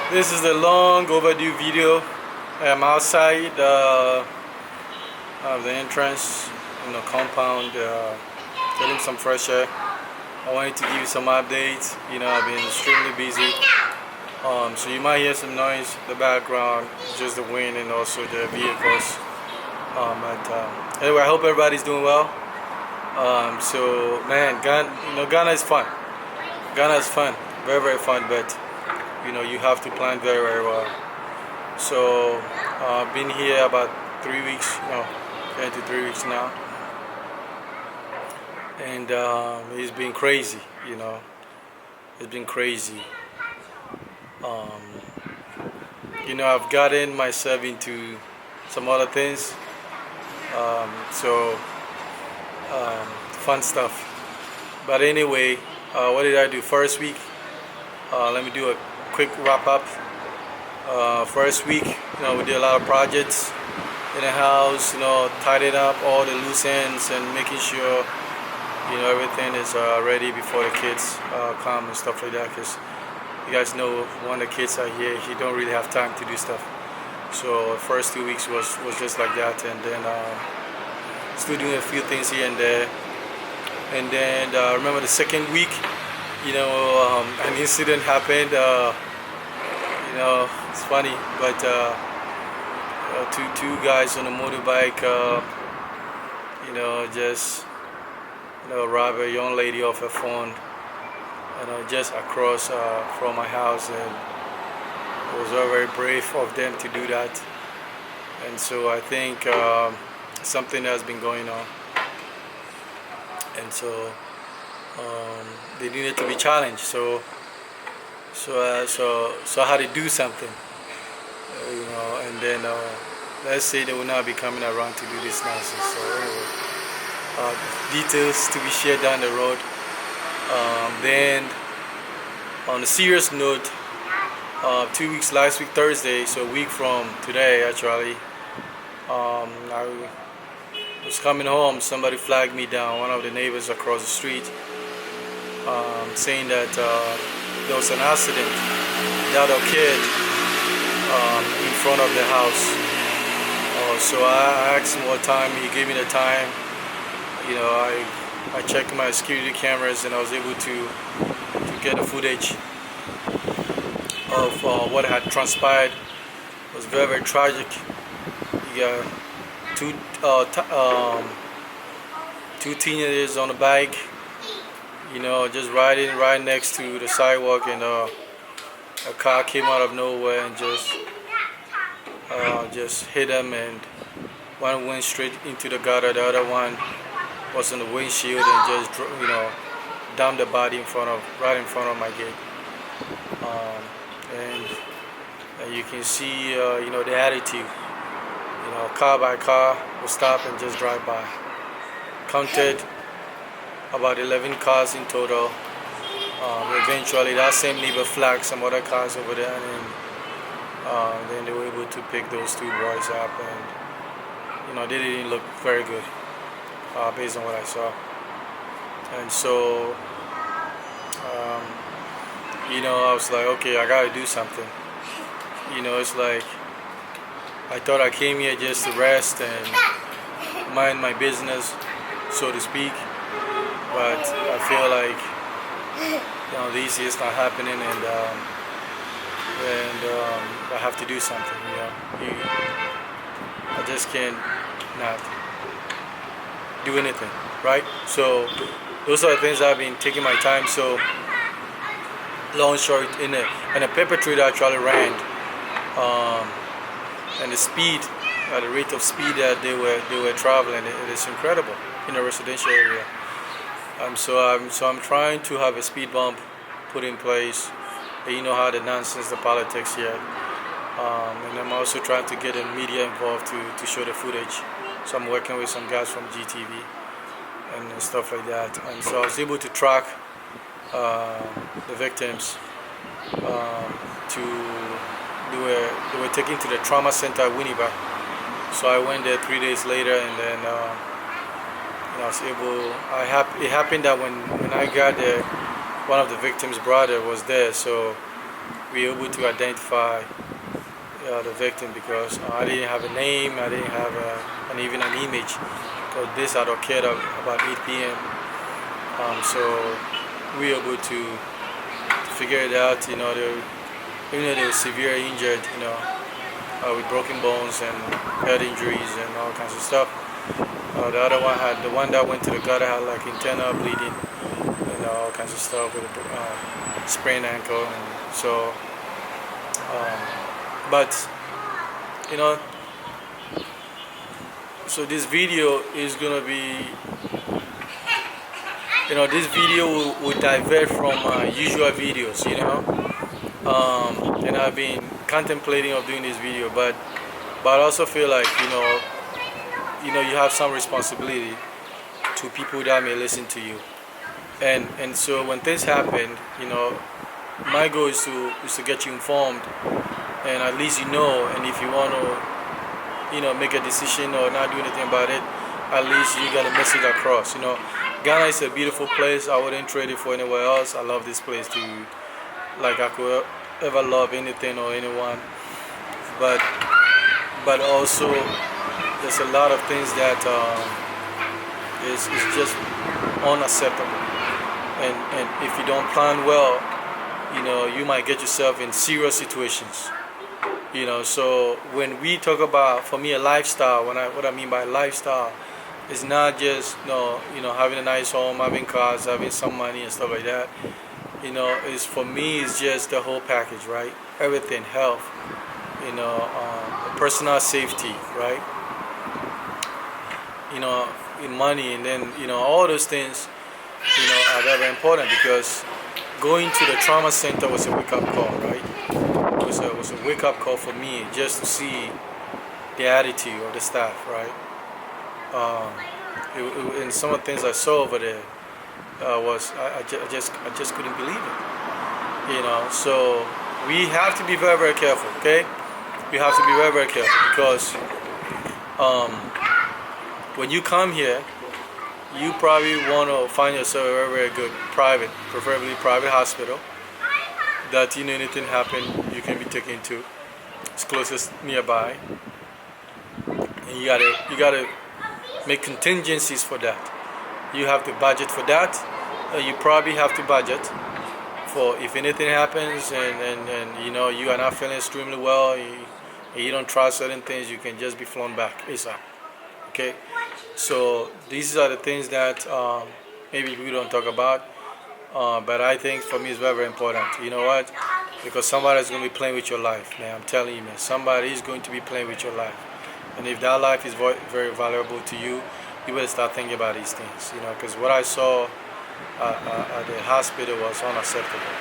This is the long overdue video. I'm outside of the entrance in the compound, getting some fresh air. I wanted to give you some updates. I've been extremely busy. So you might hear some noise in the background, just the wind and also the vehicles. Anyway, I hope everybody's doing well. So man, Ghana is fun. Ghana is fun, very very fun, but you have to plan very very well. So I've been here about 3 weeks, going to 3 weeks now, and it's been crazy. It's been crazy. Um, I've gotten myself into some other things. Fun stuff. But anyway, what did I do first week? Let me do a quick wrap up. First week, we did a lot of projects in the house, tidying up all the loose ends and making sure, everything is ready before the kids come and stuff like that. Because you guys know when the kids are here, you don't really have time to do stuff. So the first 2 weeks was just like that, and then still doing a few things here and there. And then I remember the second week, an incident happened. It's funny, but two guys on a motorbike, just robbed a young lady off her phone, just across from my house, and it was very very brave of them to do that. And so I think something has been going on, and so they needed to be challenged. So I had to do something, and then let's say they will not be coming around to do this nonsense. So anyway, details to be shared down the road. Then on a serious note, 2 weeks last week Thursday, so a week from today actually, I was coming home. Somebody flagged me down, one of the neighbors across the street, saying that there was an accident that occurred in front of the house. So I asked him what time. He gave me the time. I checked my security cameras, and I was able to get the footage of what had transpired. It was very very tragic. You got two teenagers on the bike, just riding right next to the sidewalk, and a car came out of nowhere and just hit them, and one went straight into the gutter. The other one was on the windshield and just dumped the body right in front of my gate. And you can see the attitude. Car by car will stop and just drive by. Counted about 11 cars in total. Eventually that same neighbor flagged some other cars over there, and then they were able to pick those two boys up, and they didn't look very good based on what I saw. And so I was like, okay, I gotta do something. It's like I thought I came here just to rest and mind my business, so to speak. But I feel like this is not happening, and I have to do something. I just can't not do anything, right? So those are the things I've been taking my time. So long short, and a perpetrator actually ran, and the speed, at the rate of speed that they were traveling, it is incredible in a residential area. So I'm trying to have a speed bump put in place. You know how the nonsense, the politics here, and I'm also trying to get the media involved to show the footage. So I'm working with some guys from GTV and stuff like that. And so I was able to track the victims. They were taken to the trauma center at Winneba. So I went there 3 days later, and then I was able. It happened that when I got there, one of the victims' brother was there. So we were able to identify the victim because I didn't have a name, I didn't have even an image. Because this had occurred about 8 p.m. So we were able to figure it out. Even though they were severely injured, with broken bones and head injuries and all kinds of stuff. The one that went to the gutter had like internal bleeding and all kinds of stuff with a sprained ankle. And so, but so this video is gonna be, this video will divert from usual videos, and I've been contemplating of doing this video, but I also feel like you have some responsibility to people that may listen to you, and so when things happen, my goal is to get you informed, and at least and if you want to make a decision or not do anything about it, at least you got a message across. Ghana is a beautiful place. I wouldn't trade it for anywhere else. I love this place too, like I could ever love anything or anyone, but also there's a lot of things that is just unacceptable, and if you don't plan well, you might get yourself in serious situations. So when we talk about, for me, a lifestyle, what I mean by lifestyle is not just having a nice home, having cars, having some money and stuff like that. Is for me, it's just the whole package, right? Everything, health, personal safety, right? In money, and then all those things are very important, because going to the trauma center was a wake-up call, right? It was a wake-up call for me, just to see the attitude of the staff, right? And some of the things I saw over there was I just couldn't believe it. So we have to be very, very careful, okay? We have to be very, very careful, because when you come here, you probably want to find yourself a very, very good preferably private hospital that anything happen, you can be taken to. It's closest nearby, and you gotta make contingencies for that. You have to budget for that. You probably have to budget for if anything happens, and you are not feeling extremely well, and you don't try certain things, you can just be flown back ASAP. Okay, so these are the things that maybe we don't talk about, but I think for me it's very, very important. You know what? Because somebody's going to be playing with your life, man. I'm telling you, man. Somebody is going to be playing with your life, and if that life is very valuable to you, you better start thinking about these things. Because what I saw at the hospital was unacceptable.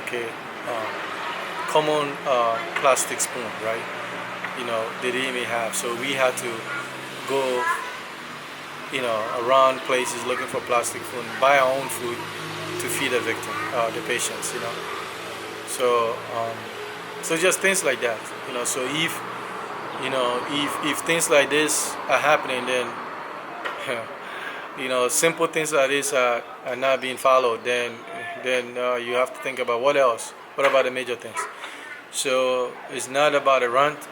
Okay, common plastic spoon, right? They didn't even have, so we had to go around places looking for plastic food, buy our own food to feed the victim, the patients. So just things like that. So if things like this are happening, then simple things like this are not being followed, then you have to think about what else. What about the major things? So it's not about a rant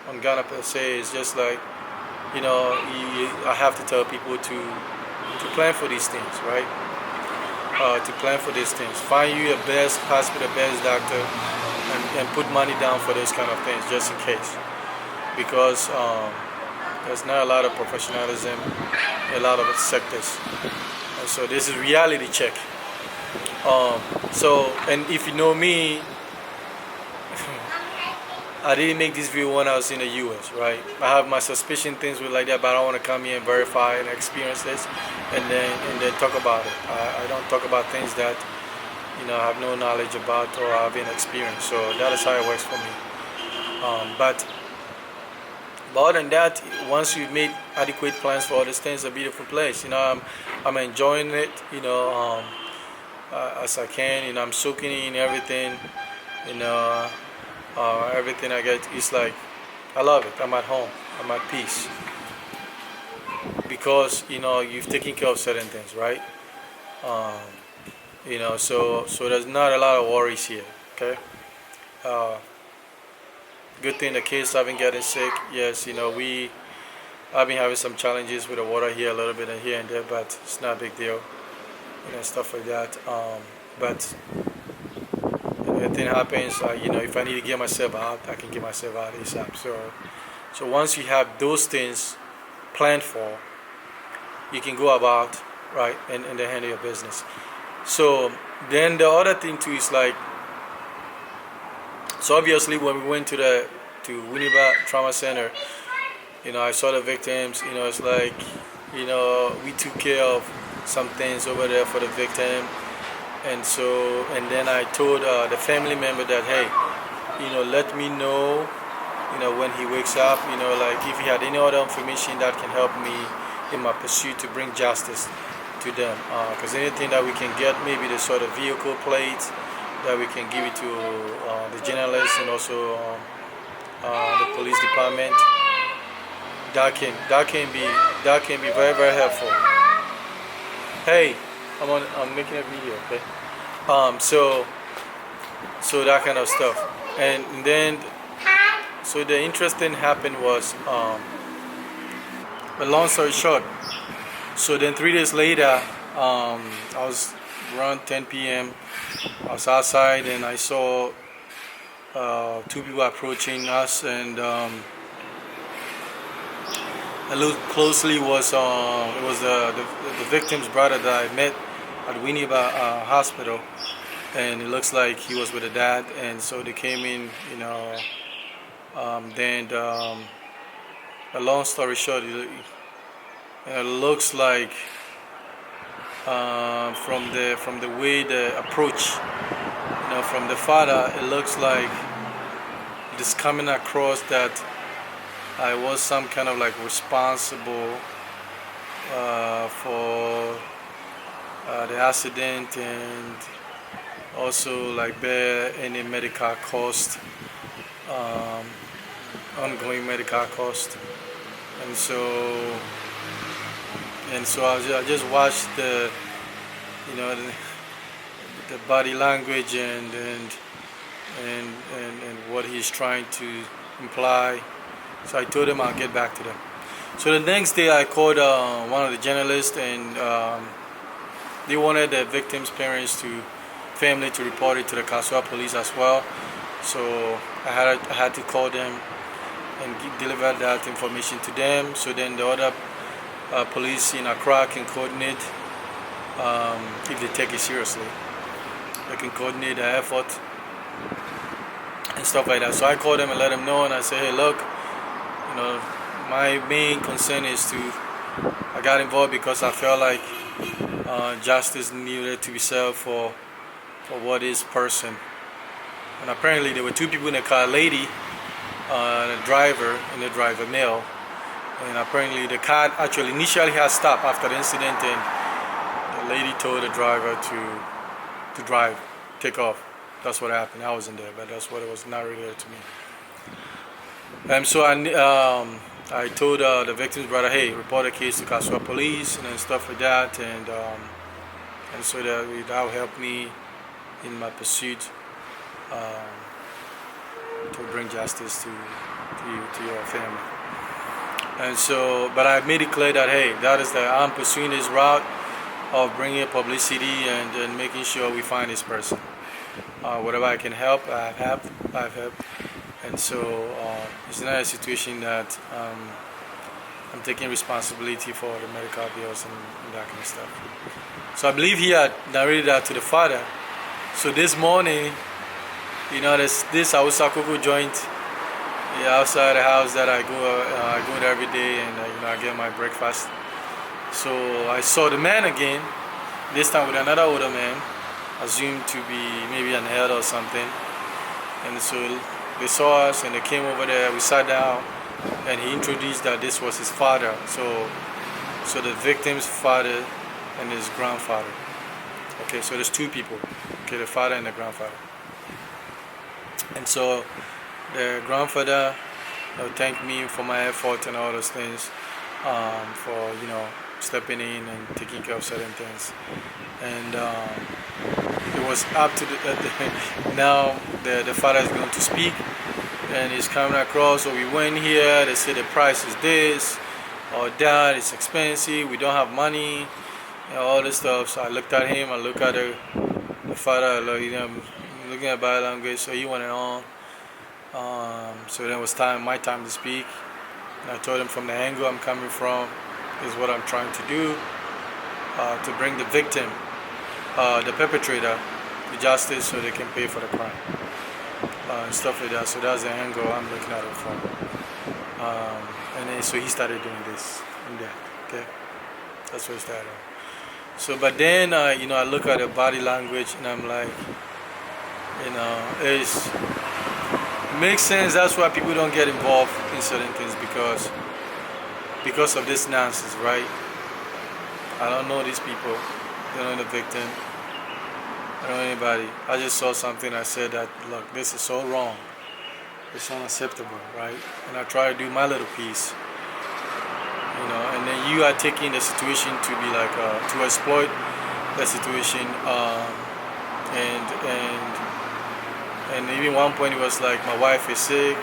on Ghana per se. It's just like, I have to tell people to plan for these things, right? To plan for these things. Find you a best hospital, best doctor, and put money down for those kind of things, just in case. Because there's not a lot of professionalism in a lot of sectors. And so this is reality check. And if you know me, I didn't make this video when I was in the US, right? I have my suspicion, things like that, but I don't want to come here and verify and experience this and then talk about it. I don't talk about things that I have no knowledge about or I haven't experienced. So that is how it works for me. But other than that, once you've made adequate plans for all these things, it's a beautiful place. I'm enjoying it, as I can. I'm soaking in everything, everything I get. It's like, I love it. I'm at home. I'm at peace. Because, you've taken care of certain things, right? So there's not a lot of worries here, Okay. Uh, Good thing the kids haven't getting sick. Yes, I've been having some challenges with the water here, a little bit here and there, but it's not a big deal, stuff like that. But if anything happens, if I need to get myself out, I can get myself out ASAP. So once you have those things planned for, you can go about, right, and then handle your business. So then the other thing too is like, so obviously when we went to Winneba Trauma Center, I saw the victims. It's like, we took care of some things over there for the victim, and then I told the family member that, hey, let me know, when he wakes up, like if he had any other information that can help me in my pursuit to bring justice to them, because anything that we can get, maybe the sort of vehicle plates that we can give it to the journalists and also the police department. That can be very, very helpful. Hey, I'm making a video, okay? So that kind of stuff, and then so the interesting happened was, but long story short, so then 3 days later, I was around 10 p.m. I was outside and I saw two people approaching us, and I looked closely. It was the victim's brother that I met at Winneba Hospital, and it looks like he was with a dad, and so they came in, then a long story short, it looks like from the way the approach, from the father, it looks like it's coming across that I was some kind of like responsible for the accident, and also like bear any medical cost, ongoing medical cost, and so I just watched the body language and what he's trying to imply. So I told him I'll get back to them. So the next day I called one of the journalists, and they wanted the victim's family to report it to the Kasoa police as well. So I had to call them and deliver that information to them. So then the other police in Accra can coordinate, if they take it seriously. They can coordinate the effort and stuff like that. So I called them and let them know, and I said, hey, look, my main concern is I got involved because I felt like justice needed to be served for what is person. And apparently there were two people in the car, a lady, the driver, and the driver male. And apparently the car actually initially had stopped after the incident, and the lady told the driver to drive, take off. That's what happened. I wasn't there, but that's what it was narrated to me. And so I told the victim's brother, hey, report the case to Kasoa police and stuff like that, and so that will help me in my pursuit to bring justice to your family. And so, but I made it clear that, hey, I'm pursuing this route of bringing publicity and making sure we find this person. Whatever I can help, I've helped. And so it's not a situation that I'm taking responsibility for the medical bills and that kind of stuff. So I believe he had narrated that to the father. So this morning, this Awusakoko joint outside the house that I go there every day, and I get my breakfast. So I saw the man again, this time with another older man, assumed to be maybe an elder or something. And so they saw us and they came over there, we sat down, and he introduced that this was his father. So the victim's father and his grandfather. Okay, so there's two people. Okay, the father and the grandfather. And so the grandfather thanked me for my effort and all those things, for stepping in and taking care of certain things. And it it was up to now the father is going to speak, and he's coming across. So we went here. They said the price is this or that. It's expensive. We don't have money. All this stuff. So I looked at him. I looked at the father. Looking at body language. So he went on. So then it was my time to speak. And I told him from the angle I'm coming from is what I'm trying to do, to bring the victim, the perpetrator, to justice so they can pay for the crime, and stuff like that. So that's the angle I'm looking at it from. And then so he started doing this and that. Okay, that's what he started. So, but then I look at the body language and I'm like, it makes sense. That's why people don't get involved in certain things because of this nonsense, right? I don't know these people. I don't know the victim. I don't know anybody. I just saw something. I said that, look, this is so wrong. It's unacceptable, right? And I try to do my little piece, and then you are taking the situation to be like, to exploit the situation, and even one point it was like, my wife is sick,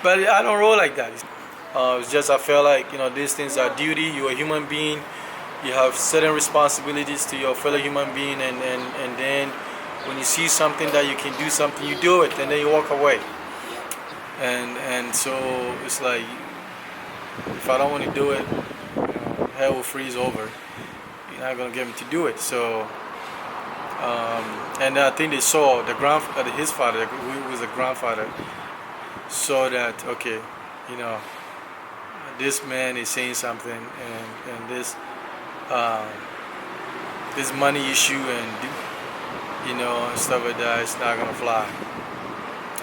but I don't roll like that. It's just I feel like, these things are duty. You're a human being. You have certain responsibilities to your fellow human being, and then when you see something that you can do something, you do it, and then you walk away. And so it's like, if I don't want to do it, hell will freeze over. You're not gonna get me to do it. So, and I think they saw his father, who was a grandfather, saw that, okay, this man is saying something, and this money issue and stuff like that, it's not gonna fly.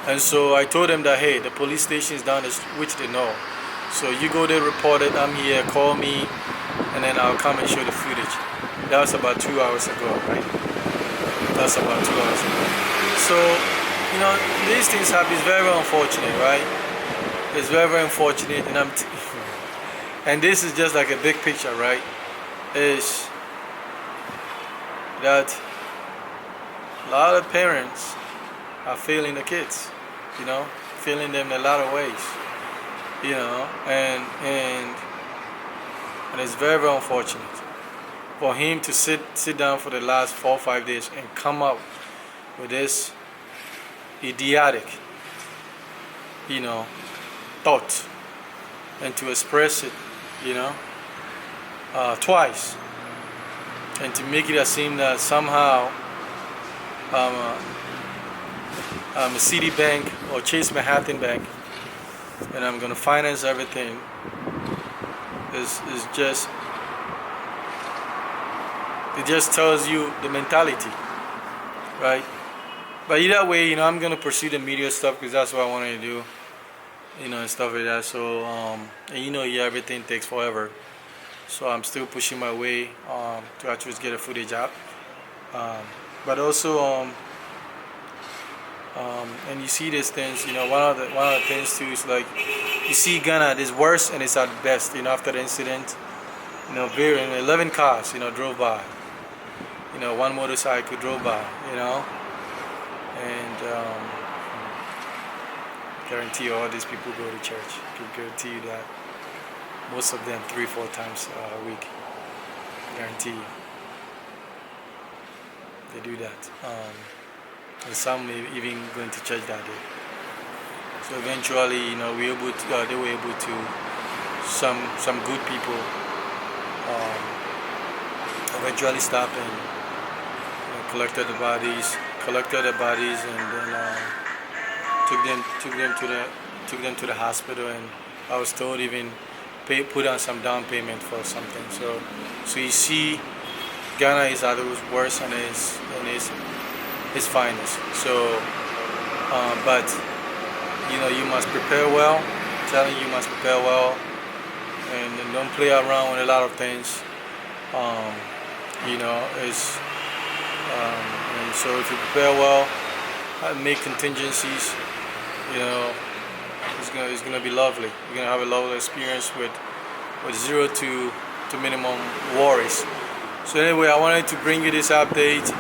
And so I told them that, hey, the police station is down the street, which they know. So you go there, report it, I'm here, call me, and then I'll come and show the footage. That was about 2 hours ago, right? That's about 2 hours ago. So, these things happen. It's very, very unfortunate, right? It's very, very unfortunate, and and this is just like a big picture, right? Is that a lot of parents are failing the kids, failing them in a lot of ways, and it's very, very unfortunate for him to sit down for the last 4 or 5 days and come up with this idiotic, thought, and to express it, twice, and to make it seem that somehow I'm a Citibank or Chase Manhattan Bank, and I'm gonna finance everything. Is just, it just tells you the mentality, right? But either way, I'm gonna pursue the media stuff because that's what I wanted to do, and stuff like that. So, everything takes forever. So I'm still pushing my way to actually get a footage out. But also, and you see these things. One of the things too is like, you see Ghana is worse and it's at best. After the incident, 11 cars, drove by. One motorcycle drove by. And guarantee you, all these people go to church. I can guarantee you that. Most of them 3-4 times a week. Guarantee you. They do that. And some may even going to church that day. So eventually, they were able to, some good people eventually stopped and collected the bodies, and then took them to the hospital, and I was told even put on some down payment for something. So you see, Ghana is at its worst and its finest. So, but you must prepare well. I'm telling you, must prepare well, and don't play around with a lot of things. It's and so if you prepare well, make contingencies, it's gonna be lovely. You're gonna have a lovely experience with 0 to to minimum worries. So anyway, I wanted to bring you this update.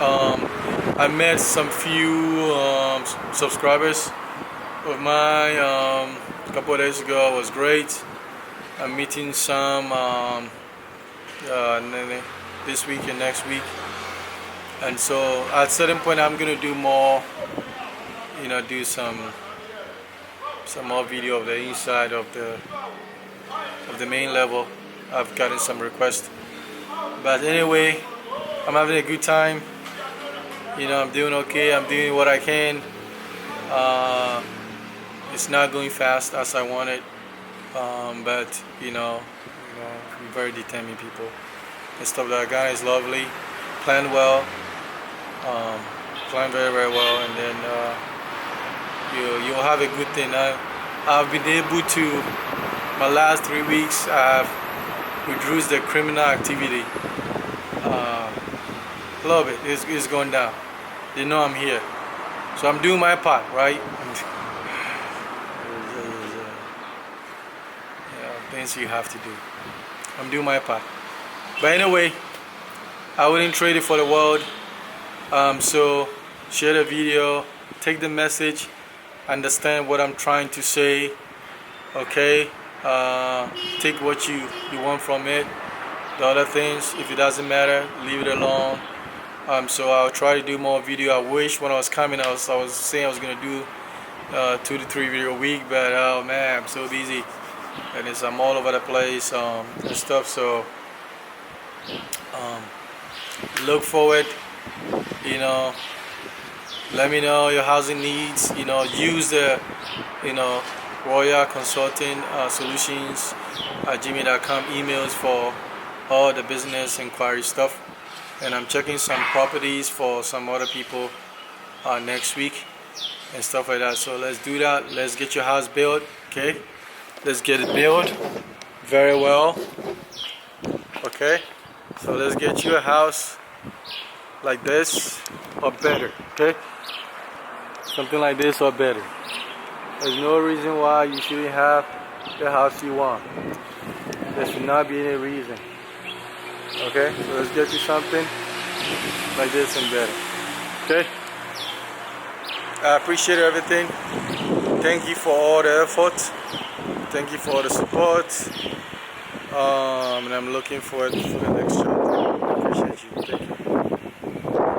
I met some few subscribers of mine a couple of days ago. It was great. I'm meeting some this week and next week, and so at a certain point I'm gonna do more, do some more video of the inside of the main level. I've gotten some requests, but anyway, I'm having a good time. I'm doing okay. I'm doing what I can. It's not going fast as I wanted, but I'm very determined people. The stuff that I got is lovely, planned well, planned very very well, and then you'll have a good thing. I've been able to, my last 3 weeks I've reduced the criminal activity. A little bit. It's going down. They know I'm here, so I'm doing my part, right? Things you have to do. I'm doing my part. But anyway, I wouldn't trade it for the world. So share the video, take the message, understand what I'm trying to say. Okay, take what you want from it. The other things, if it doesn't matter, leave it alone. So I'll try to do more video. I wish when I was coming, I was saying I was gonna do 2 to 3 video a week, but oh man, I'm so busy, and I'm all over the place and stuff. So look forward. Let me know your housing needs. Use the Royal Consulting Solutions at gmail.com emails for all the business inquiry stuff. And I'm checking some properties for some other people next week and stuff like that. So let's do that. Let's get your house built. Okay, let's get it built very well. Okay, so let's get you a house like this or better. Okay, something like this or better. There's no reason why you shouldn't have the house you want. There should not be any reason. Okay, so let's get you something like this and better. Okay, I appreciate everything. Thank you for all the effort. Thank you for all the support. And I'm looking forward for the next chapter. I appreciate you.